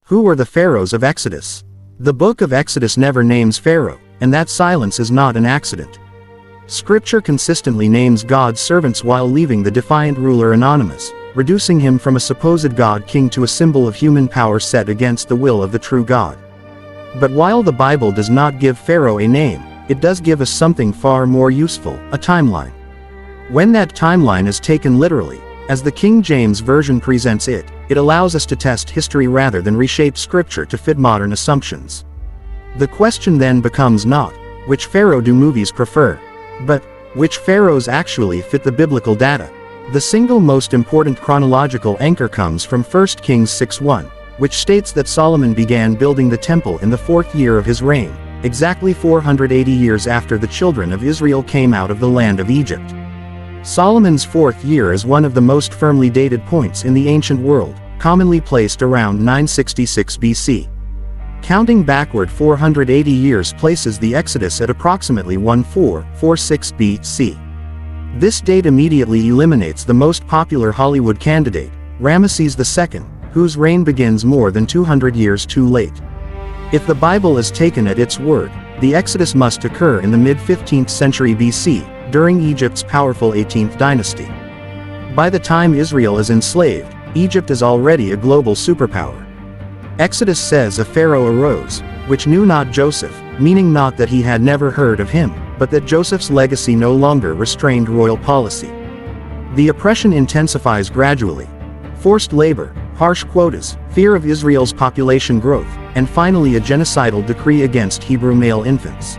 Who were the Pharaohs of Exodus? The book of Exodus never names Pharaoh, and that silence is not an accident. Scripture consistently names God's servants while leaving the defiant ruler anonymous, reducing him from a supposed god-king to a symbol of human power set against the will of the true God. But while the Bible does not give Pharaoh a name, it does give us something far more useful, a timeline. When that timeline is taken literally, as the King James Version presents it, it allows us to test history rather than reshape Scripture to fit modern assumptions. The question then becomes not, which Pharaoh do movies prefer? But, which pharaohs actually fit the biblical data? The single most important chronological anchor comes from 1 Kings 6:1, which states that Solomon began building the temple in the 4th year of his reign, exactly 480 years after the children of Israel came out of the land of Egypt. Solomon's 4th year is one of the most firmly dated points in the ancient world, commonly placed around 966 BC. Counting backward 480 years places the Exodus at approximately 1446 BC. This date immediately eliminates the most popular Hollywood candidate, Ramesses II, whose reign begins more than 200 years too late. If the Bible is taken at its word, the Exodus must occur in the mid-15th century BC, during Egypt's powerful 18th dynasty. By the time Israel is enslaved, Egypt is already a global superpower. Exodus says a pharaoh arose, which knew not Joseph, meaning not that he had never heard of him, but that Joseph's legacy no longer restrained royal policy. The oppression intensifies gradually. Forced labor, harsh quotas, fear of Israel's population growth, and finally a genocidal decree against Hebrew male infants.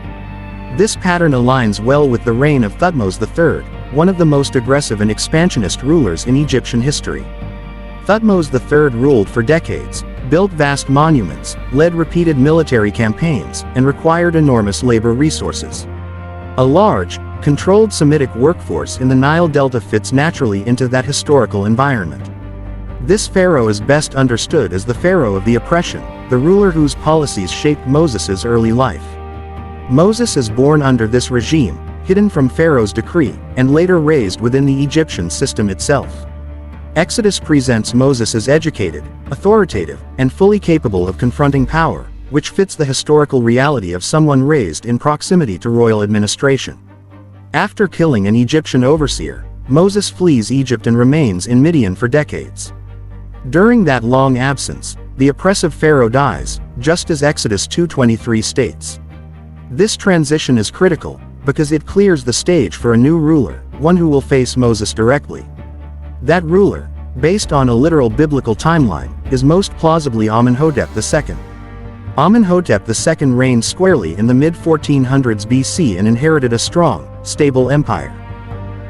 This pattern aligns well with the reign of Thutmose III, one of the most aggressive and expansionist rulers in Egyptian history. Thutmose III ruled for decades, built vast monuments, led repeated military campaigns, and required enormous labor resources. A large, controlled Semitic workforce in the Nile Delta fits naturally into that historical environment. This pharaoh is best understood as the pharaoh of the oppression, the ruler whose policies shaped Moses' early life. Moses is born under this regime, hidden from Pharaoh's decree, and later raised within the Egyptian system itself. Exodus presents Moses as educated, authoritative, and fully capable of confronting power, which fits the historical reality of someone raised in proximity to royal administration. After killing an Egyptian overseer, Moses flees Egypt and remains in Midian for decades. During that long absence, the oppressive pharaoh dies, just as Exodus 2:23 states. This transition is critical, because it clears the stage for a new ruler, one who will face Moses directly. That ruler, based on a literal biblical timeline, is most plausibly Amenhotep II. Amenhotep II reigned squarely in the mid-1400s BC and inherited a strong, stable empire.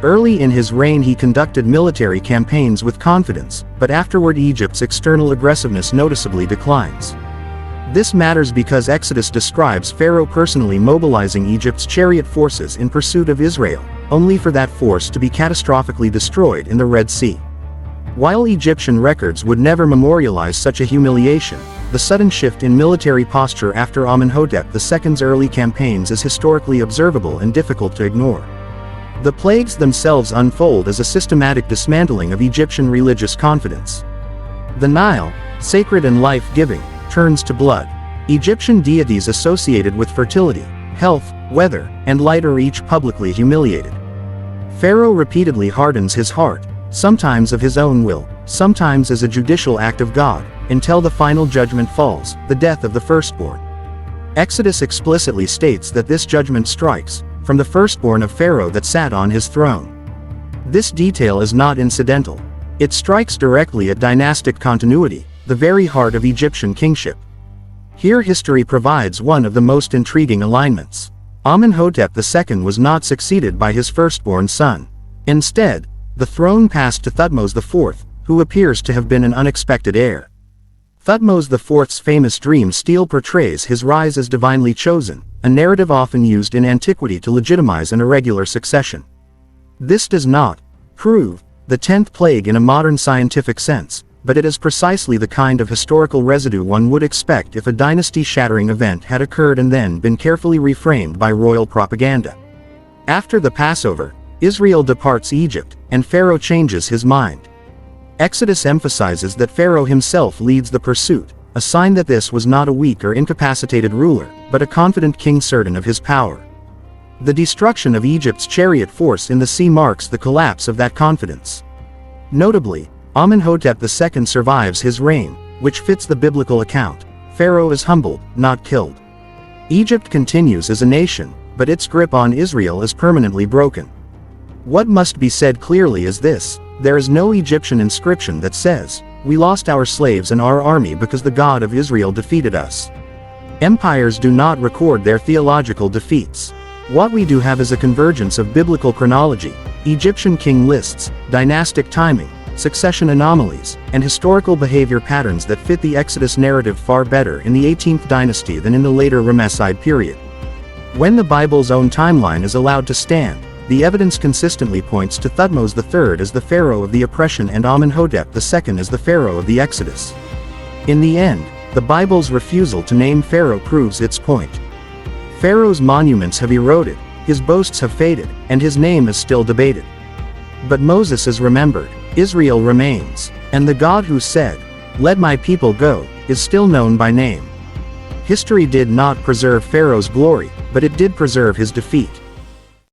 Early in his reign he conducted military campaigns with confidence, but afterward Egypt's external aggressiveness noticeably declines. This matters because Exodus describes Pharaoh personally mobilizing Egypt's chariot forces in pursuit of Israel, only for that force to be catastrophically destroyed in the Red Sea. While Egyptian records would never memorialize such a humiliation, the sudden shift in military posture after Amenhotep II's early campaigns is historically observable and difficult to ignore. The plagues themselves unfold as a systematic dismantling of Egyptian religious confidence. The Nile, sacred and life-giving, turns to blood. Egyptian deities associated with fertility, health, weather, and light are each publicly humiliated. Pharaoh repeatedly hardens his heart, sometimes of his own will, sometimes as a judicial act of God, until the final judgment falls, the death of the firstborn. Exodus explicitly states that this judgment strikes from the firstborn of Pharaoh that sat on his throne. This detail is not incidental. It strikes directly at dynastic continuity, the very heart of Egyptian kingship. Here history provides one of the most intriguing alignments. Amenhotep II was not succeeded by his firstborn son. Instead, the throne passed to Thutmose IV, who appears to have been an unexpected heir. Thutmose IV's famous dream still portrays his rise as divinely chosen, a narrative often used in antiquity to legitimize an irregular succession. This does not prove the 10th plague in a modern scientific sense, but it is precisely the kind of historical residue one would expect if a dynasty-shattering event had occurred and then been carefully reframed by royal propaganda. After the Passover, Israel departs Egypt, and Pharaoh changes his mind. Exodus emphasizes that Pharaoh himself leads the pursuit, a sign that this was not a weak or incapacitated ruler, but a confident king certain of his power. The destruction of Egypt's chariot force in the sea marks the collapse of that confidence. Notably, Amenhotep II survives his reign, which fits the biblical account. Pharaoh is humbled, not killed. Egypt continues as a nation, but its grip on Israel is permanently broken. What must be said clearly is this: there is no Egyptian inscription that says, "We lost our slaves and our army because the God of Israel defeated us." Empires do not record their theological defeats. What we do have is a convergence of biblical chronology, Egyptian king lists, dynastic timing, succession anomalies, and historical behavior patterns that fit the Exodus narrative far better in the 18th dynasty than in the later Ramesside period. When the Bible's own timeline is allowed to stand, the evidence consistently points to Thutmose III as the pharaoh of the oppression and Amenhotep II as the pharaoh of the Exodus. In the end, the Bible's refusal to name Pharaoh proves its point. Pharaoh's monuments have eroded, his boasts have faded, and his name is still debated. But Moses is remembered, Israel remains, and the God who said, "Let my people go," is still known by name. History did not preserve Pharaoh's glory, but it did preserve his defeat.